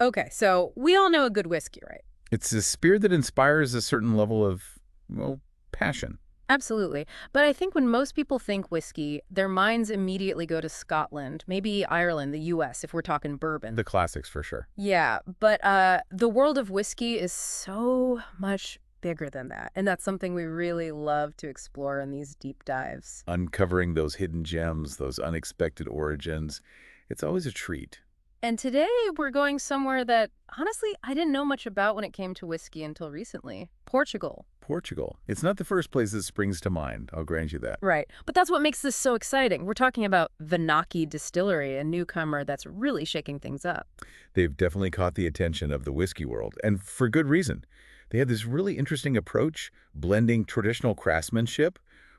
Okay, so we all know a good whiskey, right? It's a spirit that inspires a certain level of, well, passion. Absolutely. But I think when most people think whiskey, their minds immediately go to Scotland, maybe Ireland, the US, if we're talking bourbon. The classics for sure. Yeah, but the world of whiskey is so much bigger than that. And that's something we really love to explore in these deep dives. Uncovering those hidden gems, those unexpected origins, it's always a treat. And today we're going somewhere that, honestly, I didn't know much about when it came to whiskey until recently. Portugal. Portugal. It's not the first place that springs to mind, I'll grant you that. Right. But that's what makes this so exciting. We're talking about Venakki Distillery, a newcomer that's really shaking things up. They've definitely caught the attention of the whiskey world, and for good reason. They have this really interesting approach, blending traditional craftsmanship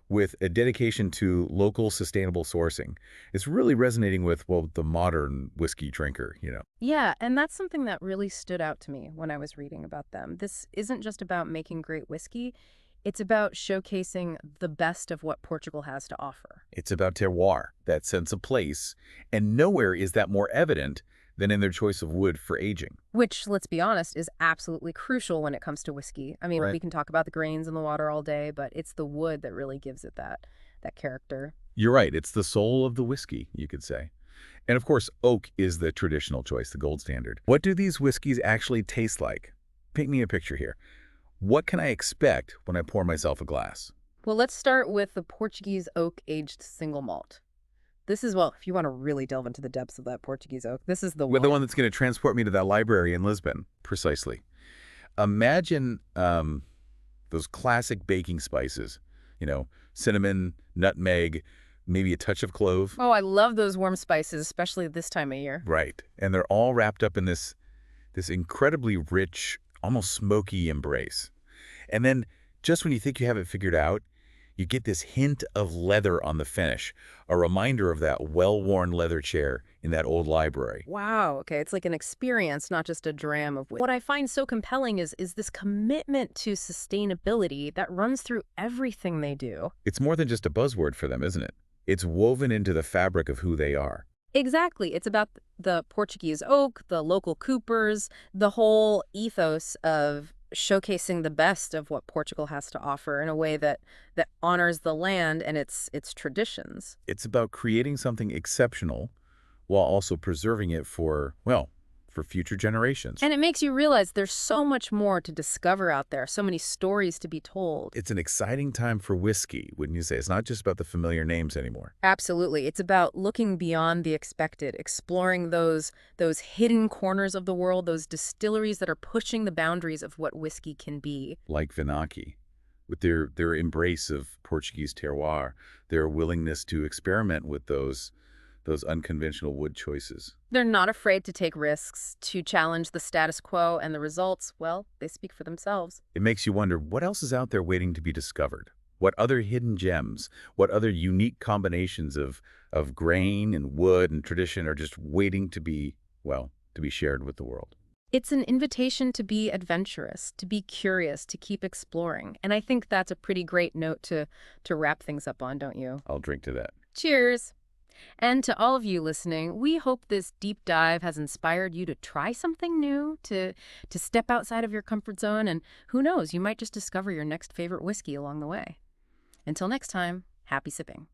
with a dedication to local sustainable sourcing. It's really resonating with, well, the modern whiskey drinker. Yeah, and that's something that really stood out to me when I was reading about them. This isn't just about making great whiskey, it's about showcasing the best of what Portugal has to offer. It's about terroir, that sense of place, and nowhere is that more evident than in their choice of wood for aging. Which, let's be honest, is absolutely crucial when it comes to whiskey. I mean, Right. we can talk about the grains and the water all day, but it's the wood that really gives it that character. You're right, it's the soul of the whiskey, you could say. And of course, oak is the traditional choice, the gold standard. What do these whiskeys actually taste like? Paint me a picture here. What can I expect when I pour myself a glass? Well, let's start with the Portuguese oak aged single malt. This is, well, if you want to really delve into the depths of that Portuguese oak, this is the Well, the one. one that's going to transport me to that library in Lisbon, precisely. Imagine those classic baking spices, cinnamon, nutmeg, maybe a touch of clove. Oh, I love those warm spices, especially this time of year. Right. And they're all wrapped up in this incredibly rich, almost smoky embrace. And then just when you think you have it figured out, you get this hint of leather on the finish, a reminder of that well-worn leather chair in that old library. Wow, okay, it's like an experience, not just a dram of whiskey. What I find so compelling is this commitment to sustainability that runs through everything they do. It's more than just a buzzword for them, isn't it? It's woven into the fabric of who they are. Exactly. It's about the Portuguese oak, the local coopers, the whole ethos of showcasing the best of what Portugal has to offer in a way that honors the land and its traditions. It's about creating something exceptional while also preserving it for, well, for future generations. And it makes you realize there's so much more to discover out there, so many stories to be told. It's an exciting time for whiskey, wouldn't you say? It's not just about the familiar names anymore. Absolutely. It's about looking beyond the expected, exploring those hidden corners of the world, those distilleries that are pushing the boundaries of what whiskey can be. Like Venaki, with their embrace of Portuguese terroir, their willingness to experiment with those unconventional wood choices. They're not afraid to take risks, to challenge the status quo, and the results, well, they speak for themselves. It makes you wonder what else is out there waiting to be discovered. What other hidden gems, what other unique combinations of grain and wood and tradition are just waiting to be, well, to be shared with the world. It's an invitation to be adventurous, to be curious, to keep exploring. And I think that's a pretty great note to wrap things up on, don't you? I'll drink to that. Cheers! And to all of you listening, we hope this deep dive has inspired you to try something new, to step outside of your comfort zone, and who knows, you might just discover your next favorite whiskey along the way. Until next time, happy sipping.